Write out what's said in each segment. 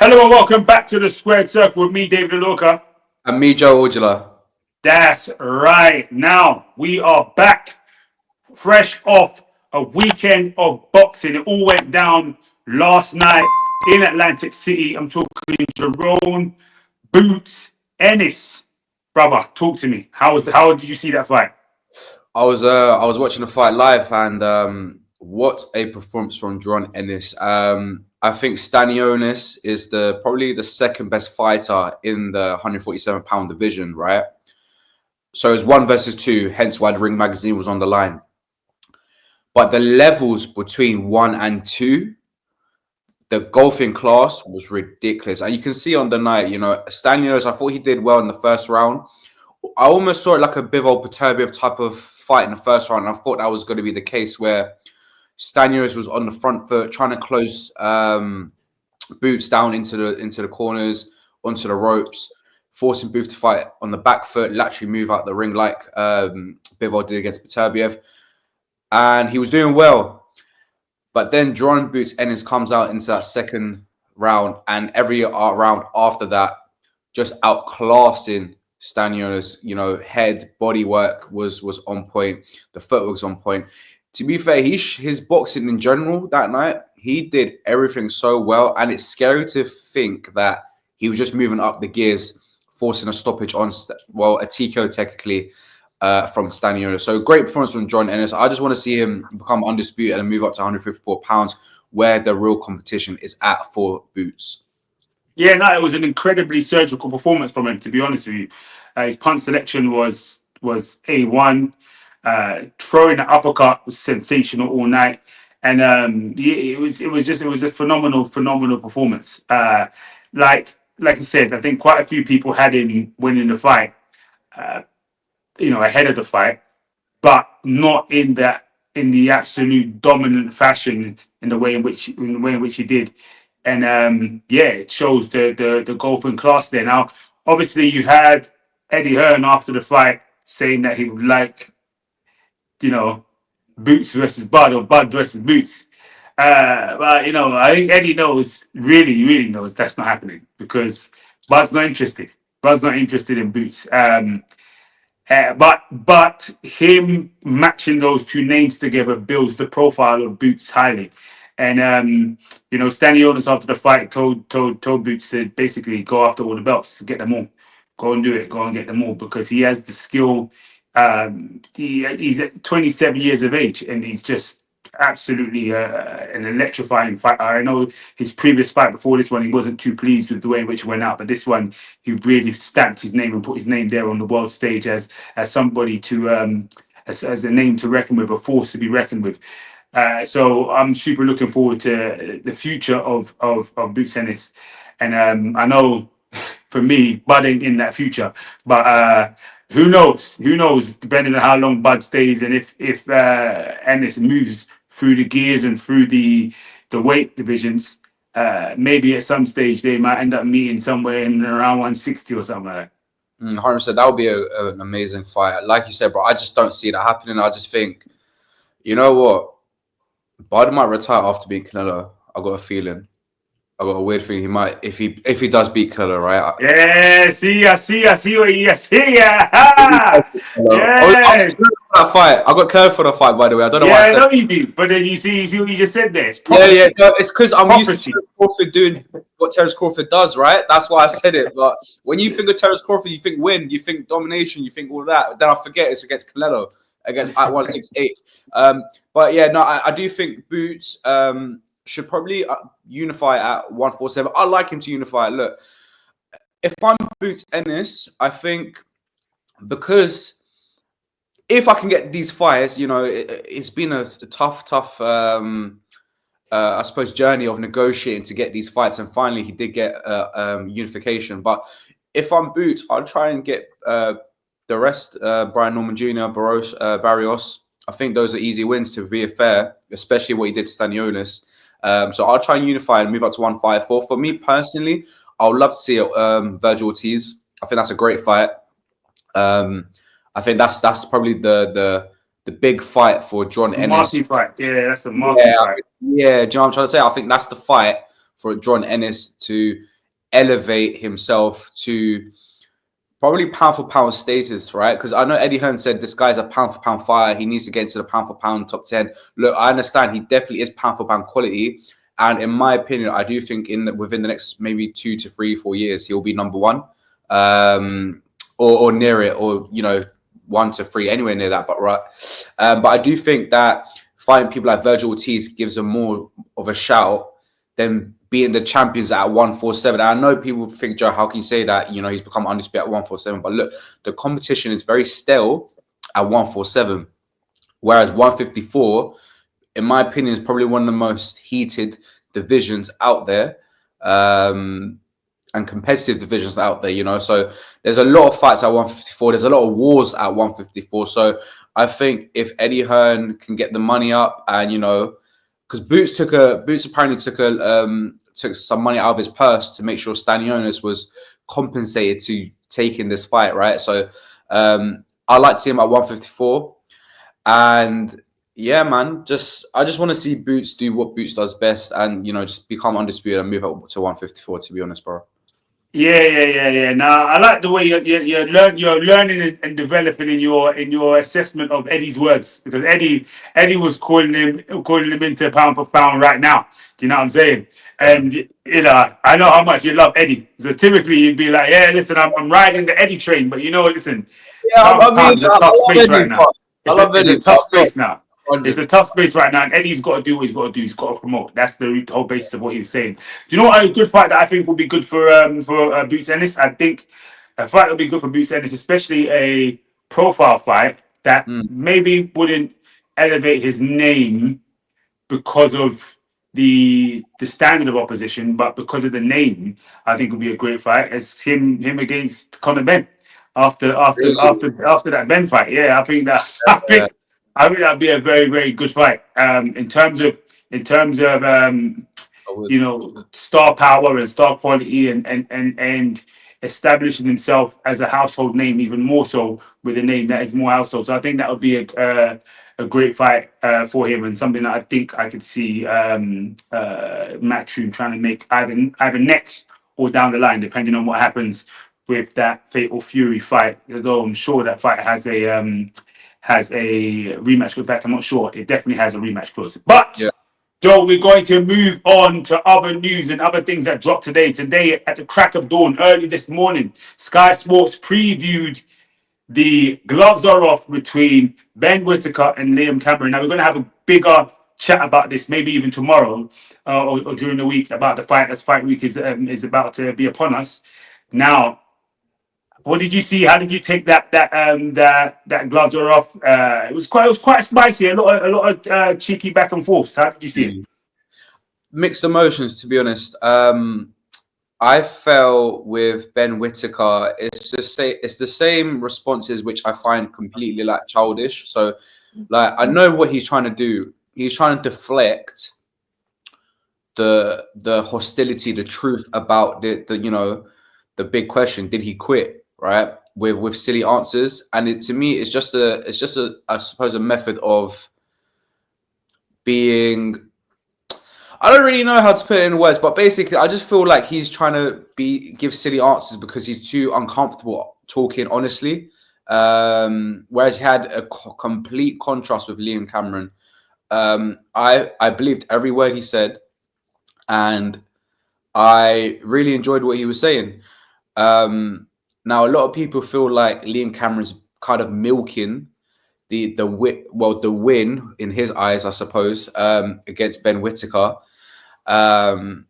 Hello and welcome back to the Squared Circle with me, David Aloka. And me, Joe Ojala. That's right. Now we are back, fresh off a weekend of boxing. It all went down last night in Atlantic City. I'm talking Jaron Ennis. Brother, talk to me. How did you see that fight? I was watching the fight live, and what a performance from Jaron Ennis. I think Stanionis is probably the second best fighter in the 147-pound division, right? So it's 1 versus 2, hence why the Ring magazine was on the line. But the levels between 1 and 2, the golfing class was ridiculous. And you can see on the night, Stanionis, I thought he did well in the first round. I almost saw it like a Bivol Peterbiev type of fight in the first round. And I thought that was going to be the case where Stanionis was on the front foot, trying to close Boots down into the corners, onto the ropes, forcing Boots to fight on the back foot, laterally move out the ring like Bivol did against Peterbiev. And he was doing well. But then Boots Ennis comes out into that second round, and every round after that, just outclassing Stanionis. Head, body work was on point. The footwork was on point. To be fair, his boxing in general that night, he did everything so well, and it's scary to think that he was just moving up the gears, forcing a stoppage on, a TKO technically, from Stanionis. So great performance from Jaron Ennis. I just want to see him become undisputed and move up to 154 pounds, where the real competition is at for Boots. Yeah, no, it was an incredibly surgical performance from him, to be honest with you. His punch selection was A1. Throwing the uppercut was sensational all night, and it was a phenomenal performance. Like I said, I think quite a few people had him winning the fight, ahead of the fight, but not in the absolute dominant fashion in the way in which he did. And it shows the golfing class there. Now, obviously, you had Eddie Hearn after the fight saying that he would like, Boots versus Bud or Bud versus Boots. But I think Eddie really knows that's not happening, because Bud's not interested. Bud's not interested in Boots. But him matching those two names together builds the profile of Boots highly. And Stanionis after the fight told Boots to basically go after all the belts, get them all, go and do it, go and get them all, because he has the skill. He's 27 years of age, and he's just absolutely an electrifying fighter. I know his previous fight before this one, he wasn't too pleased with the way in which it went out, but this one, he really stamped his name and put his name there on the world stage as somebody to as a name to reckon with, a force to be reckoned with. So I'm super looking forward to the future of Boots Ennis, and I know for me, Bud ain't in that future, but who knows? Who knows? Depending on how long Bud stays, and if Ennis moves through the gears and through the weight divisions, maybe at some stage they might end up meeting somewhere in around 160 or something like that. 100%. That would be an amazing fight. Like you said, bro, I just don't see that happening. I just think, you know what? Bud might retire after beating Canelo. I got a feeling. I got a weird feeling he might, if he does beat Canelo, right? Yeah, I see what you see. Yeah. That fight. I got Canelo for the fight, by the way. I don't know why I said. Yeah, I know you do, but then you see what you just said there. It's yeah. No, it's because I'm used to Terence Crawford doing what Terence Crawford does, right? That's why I said it. But when you think of Terence Crawford, you think win, you think domination, you think all that. Then I forget it's against Canelo. At 168. But yeah, no, I do think Boots should probably unify at 147. I like him to unify. Look, if I'm Boots Ennis, I think, because if I can get these fights, it's been a tough I suppose journey of negotiating to get these fights, and finally he did get unification. But if I'm Boots, I'll try and get the rest, Brian Norman Jr., Barrios. I think those are easy wins, to be fair, especially what he did to Stanionis. So I'll try and unify and move up to 154. For me personally, I would love to see Virgil Ortiz. I think that's a great fight. I think that's probably the big fight for Jaron Ennis. Marcy fight. Yeah, that's the Marcy fight. Yeah, do you know what I'm trying to say? I think that's the fight for Jaron Ennis to elevate himself to probably pound for pound status, right? Because I know Eddie Hearn said this guy's a pound for pound fire. He needs to get into the pound for pound top 10. Look, I understand he definitely is pound for pound quality. And in my opinion, I do think within the next maybe 2 to 3, 4 years, he'll be number one, or near it, or 1 to 3, anywhere near that. But right, but I do think that fighting people like Virgil Ortiz gives him more of a shout than being the champions at 147. And I know people think, Joe, how can you say that? He's become undisputed at 147. But look, the competition is very stale at 147. Whereas 154, in my opinion, is probably one of the most heated divisions out there. And competitive divisions out there, So there's a lot of fights at 154. There's a lot of wars at 154. So I think if Eddie Hearn can get the money up and, because Boots apparently took some money out of his purse to make sure Stanionis was compensated to taking this fight, right? So I like to see him at 154. And yeah, man, I just want to see Boots do what Boots does best and, just become undisputed and move up to 154, to be honest, bro. Yeah. Now I like the way you're learning and developing in your assessment of Eddie's words, because Eddie was calling him into pound for pound right now. Do you know what I'm saying? And I know how much you love Eddie. So typically you'd be like, yeah, listen, I'm riding the Eddie train, but listen, Yeah, pound for pound is a tough space Eddie, right now. It's a tough space now. 100. It's a tough space right now, and Eddie's got to do what he's got to do. He's got to promote. That's the whole basis of what he was saying. Do you know what a good fight that I think will be good for Boots Ennis? I think a fight that will be good for Boots Ennis, especially a profile fight that maybe wouldn't elevate his name because of the standard of opposition, but because of the name, I think will be a great fight. It's him against Conor Ben after that Ben fight. Yeah, I think that I think that'd be a very, very good fight. In terms of star power and star quality and establishing himself as a household name, even more so with a name that is more household. So I think that would be a great fight for him, and something that I think I could see Matchroom trying to make either next or down the line, depending on what happens with that Fatal Fury fight. Although I'm sure that fight has a rematch. In fact, I'm not sure. It definitely has a rematch clause. But Joe, we're going to move on to other news and other things that dropped today. Today, at the crack of dawn, early this morning, Sky Sports previewed the gloves are off between Ben Whittaker and Liam Cameron. Now, we're going to have a bigger chat about this, maybe even tomorrow or during the week, about the fight, as fight week is about to be upon us. Now, what did you see? How did you take that gloves are off? It was quite spicy. A lot of cheeky back and forths. How did you see it? Mixed emotions, to be honest. I felt with Ben Whittaker, it's the same responses which I find completely childish. So, I know what he's trying to do. He's trying to deflect the hostility, the truth about the big question: did he quit? Right, with silly answers, and to me, it's just a I suppose a method of being. I don't really know how to put it in words, but basically, I just feel like he's trying to give silly answers because he's too uncomfortable talking honestly. Whereas he had a complete contrast with Liam Cameron. I believed every word he said, and I really enjoyed what he was saying. Now, a lot of people feel like Liam Cameron's kind of milking the win in his eyes, I suppose, against Ben Whittaker. But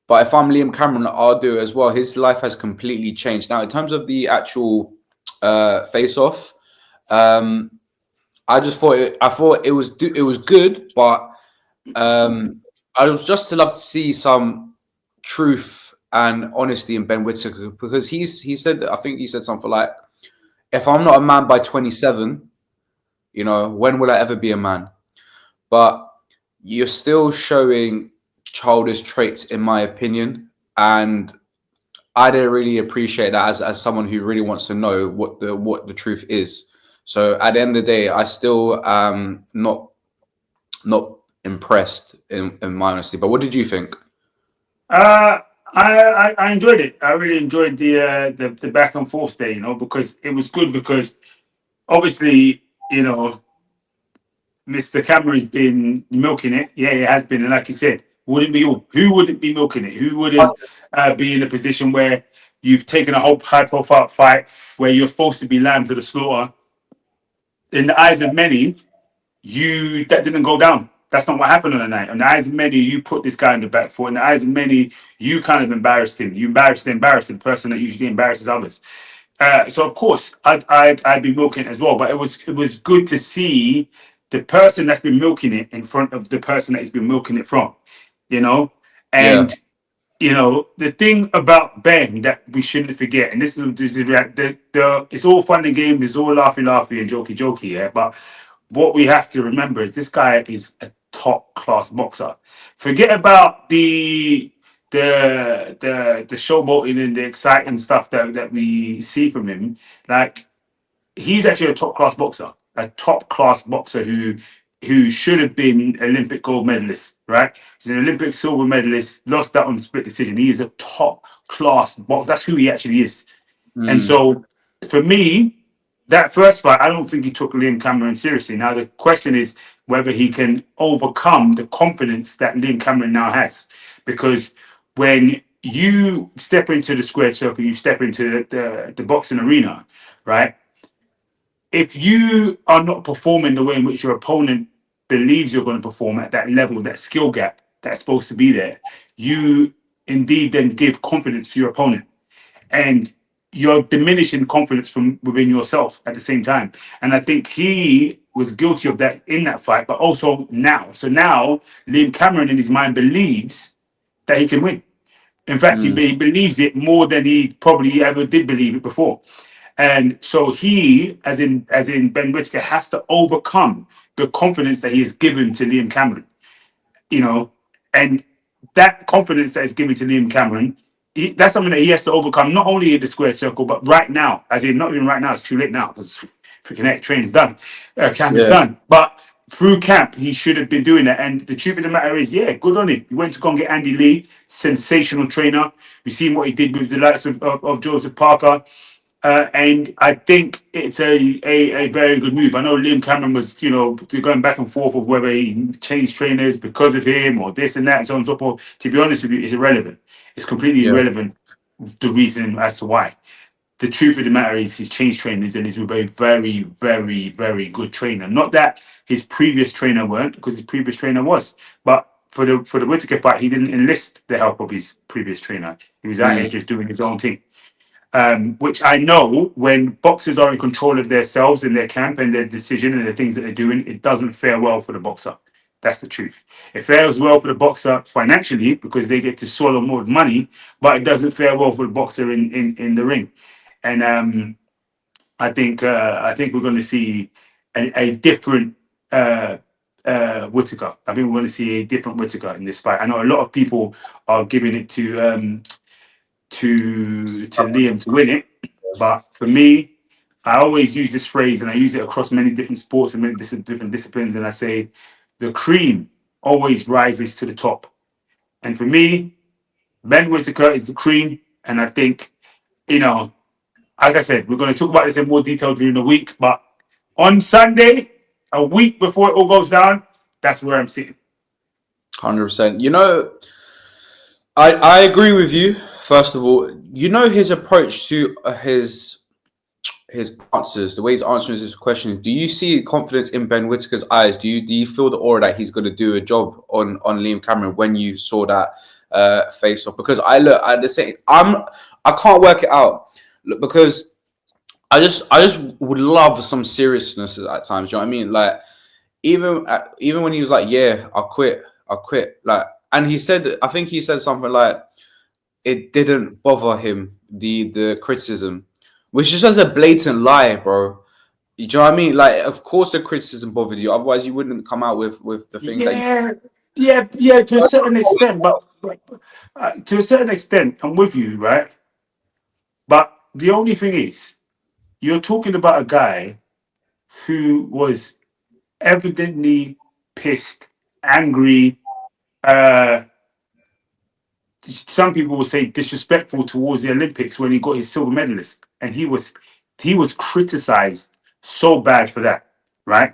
if I'm Liam Cameron, I'll do it as well. His life has completely changed. Now, in terms of the actual face-off, I thought it was good, but I was just to love to see some truth and honesty in Ben Whittaker, because he said, I think he said something like, if I'm not a man by 27, when will I ever be a man? But you're still showing childish traits, in my opinion, and I didn't really appreciate that as someone who really wants to know what the truth is. So at the end of the day, I still am not impressed in my honesty. But what did you think? Uh, I enjoyed it. I really enjoyed the back and forth there, because it was good because obviously, Mr. Cameron's been milking it. Yeah, it has been. And like you said, wouldn't be all. Who wouldn't be milking it? Who wouldn't be in a position where you've taken a whole high profile fight where you're supposed to be lamb to the slaughter? In the eyes of many, that didn't go down. That's not what happened on the night. In the eyes of many, you put this guy in the back foot. In the eyes of many, you kind of embarrassed him. You embarrassed the embarrassing person that usually embarrasses others. So of course, I'd be milking it as well. But it was good to see the person that's been milking it in front of the person that he's been milking it from, you know. Yeah, And the thing about Ben that we shouldn't forget, and this is it's all fun and games, it's all laughy and jokey, yeah. But what we have to remember is this guy is a top class boxer. Forget about the showboating and the exciting stuff that we see from him. Like, he's actually a top class boxer who should have been Olympic gold medalist, right? He's an Olympic silver medalist, lost that on split decision. He is a top class boxer. That's who he actually is. And mm, so for me, that first fight, I don't think he took Liam Cameron seriously. Now the question is whether he can overcome the confidence that Liam Cameron now has, because when you step into the squared circle, you step into the boxing arena, right? If you are not performing the way in which your opponent believes you're going to perform at that level, that skill gap that's supposed to be there, you indeed then give confidence to your opponent. And you're diminishing confidence from within yourself at the same time. And I think he was guilty of that in that fight, but also now. So now Liam Cameron in his mind believes that he can win. In fact, he, mm, he believes it more than he probably ever did believe it before. And so he, as in Ben Whittaker, has to overcome the confidence that he has given to Liam Cameron, you know, and that confidence that is given to Liam Cameron, that's something that he has to overcome, not only in the square circle, but right now, as in not even right now, it's too late now because freaking training's done, camp is yeah, done. But through camp, he should have been doing that. And the truth of the matter is, yeah, good on him. He went to go and get Andy Lee, sensational trainer. We've seen what he did with the likes of Joseph Parker. And I think it's a very good move. I know Liam Cameron was, going back and forth of whether he changed trainers because of him or this and that and so on and so forth. To be honest with you, it's irrelevant. It's completely yeah, irrelevant, the reason as to why. The truth of the matter is he's changed trainers and he's with a very, very, very good trainer. Not that his previous trainer weren't, because his previous trainer was. But for the Whittaker fight, he didn't enlist the help of his previous trainer. He was out here mm, just doing his own thing. Which I know when boxers are in control of themselves and their camp and their decision and the things that they're doing, it doesn't fare well for the boxer. That's the truth. It fares well for the boxer financially because they get to swallow more money, but it doesn't fare well for the boxer in the ring. And I think we're going to see a different Whittaker. I think we're going to see a different Whittaker in this fight. I know a lot of people are giving it to Liam to win it. But for me, I always use this phrase and I use it across many different sports and many different disciplines. And I say, the cream always rises to the top. And for me, Ben Whittaker is the cream. And I think, you know, like I said, we're going to talk about this in more detail during the week. But on Sunday, a week before it all goes down, that's where I'm sitting. 100%. I agree with you. First of all, his approach to his answers, the way he's answering his questions. Do you see confidence in Ben Whittaker's eyes? Do you feel the aura that he's going to do a job on Liam Cameron when you saw that face off? Because I look at the same, I can't work it out. Look, because I just would love some seriousness at times. You know what I mean? Like even when he was like, "Yeah, I'll quit." Like, and I think he said something like, "It didn't bother him the criticism," which is just a blatant lie, bro. You know what I mean? Like, of course the criticism bothered you. Otherwise, you wouldn't come out with the things that you. Yeah, yeah, to a certain extent, but to a certain extent, I'm with you, right? But the only thing is, you're talking about a guy who was evidently pissed, angry, uh, some people will say disrespectful towards the Olympics when he got his silver medalist, and he was criticized so bad for that, right?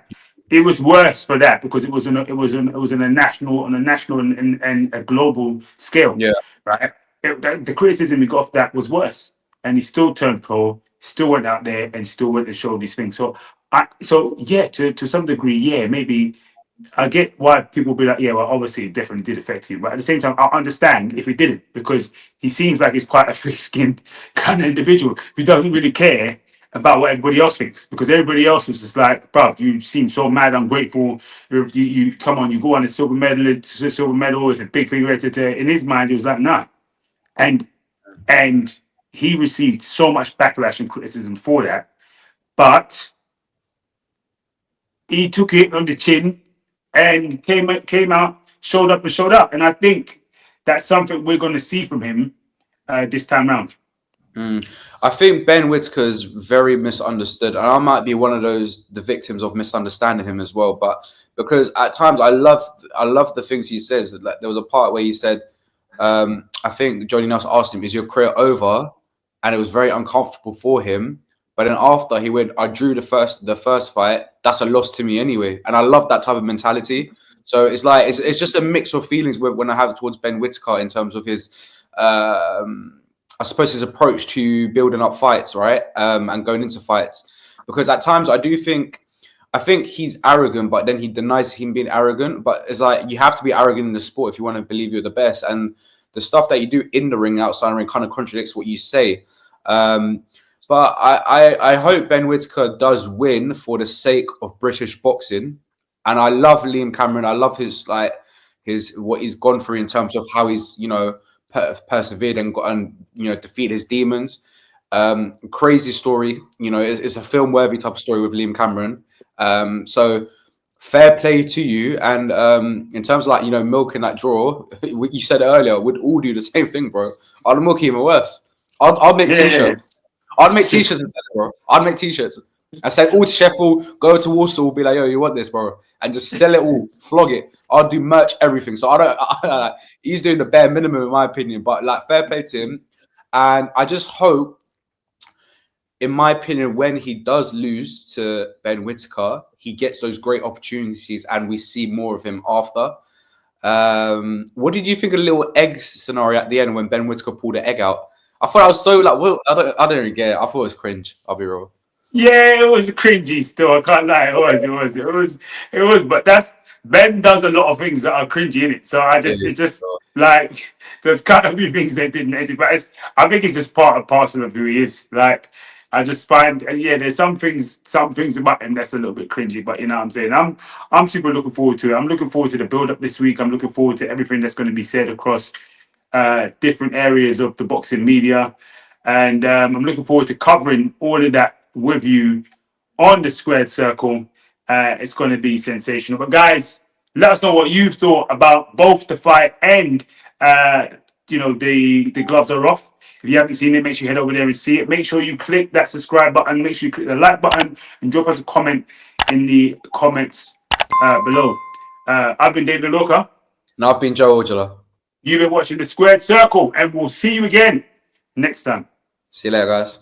It was worse for that because it was in a national and a global scale, Yeah. right? The criticism he got off that was worse, and he still turned pro, still went out there, and still went and showed these things. So yeah, to some degree, yeah, maybe I get why people be like, yeah, well, obviously it definitely did affect you. But at the same time, I understand if it didn't, because he seems like he's quite a thick-skinned kind of individual who doesn't really care about what everybody else thinks. Because everybody else is just like, bruv, you seem so mad, ungrateful. You come on, you go on a silver medal, it's a big thing. In his mind, he was like, nah. And and he received so much backlash and criticism for that. But he took it on the chin and came out, showed up and showed up. And I think that's something we're going to see from him this time round. I think Ben Whittaker's very misunderstood, and I might be one of the victims of misunderstanding him as well. But because at times I love the things he says. Like, there was a part where he said, I think Johnny Nelson asked him, "Is your career over?" And it was very uncomfortable for him. But then after he went, "I drew the first fight. That's a loss to me anyway." And I love that type of mentality. So it's like it's just a mix of feelings when I have towards Ben Whittaker in terms of his. I suppose his approach to building up fights, right, and going into fights, because at times I think he's arrogant, but then he denies him being arrogant. But it's like you have to be arrogant in the sport if you want to believe you're the best, and the stuff that you do in the ring, outside the ring, kind of contradicts what you say. But I hope Ben Whittaker does win for the sake of British boxing, and I love Liam Cameron. I love his what he's gone through in terms of how he's persevered and defeated his demons. Crazy story. It's a film worthy type of story with Liam Cameron. So fair play to you. And in terms of milking that draw, you said it earlier, we'd all do the same thing, bro. I'd milk even worse. I'd make t-shirts. I'd make t-shirts instead, bro. I'd make t-shirts. I send all to Sheffield, go to Warsaw, be like, yo, you want this, bro? And just sell it all, flog it. I'll do merch, everything. So he's doing the bare minimum in my opinion, but fair play to him. And I just hope, in my opinion, when he does lose to Ben Whittaker, he gets those great opportunities and we see more of him after. What did you think of the little egg scenario at the end when Ben Whittaker pulled the egg out? I thought I was so I don't really get it. I thought it was cringe. I'll be real. Yeah, it was cringy still. I can't lie. It was. But Ben does a lot of things that are cringy in it. So it's just like there's kind of few things they didn't edit, but I think it's just part and parcel of who he is. Like I just find, there's some things about him that's a little bit cringy. But you know what I'm saying? I'm super looking forward to it. I'm looking forward to the build up this week. I'm looking forward to everything that's going to be said across different areas of the boxing media, and I'm looking forward to covering all of that with you on the Squared Circle. It's going to be sensational. But guys, let us know what you've thought about both the fight and the gloves are off. If you haven't seen it, make sure you head over there and see it. Make sure you click that subscribe button. Make sure you click the like button and drop us a comment in the comments below. I've been David Loka. And I've been Joe Ojala. You've been watching the Squared Circle, and we'll see you again next time. See you later, guys.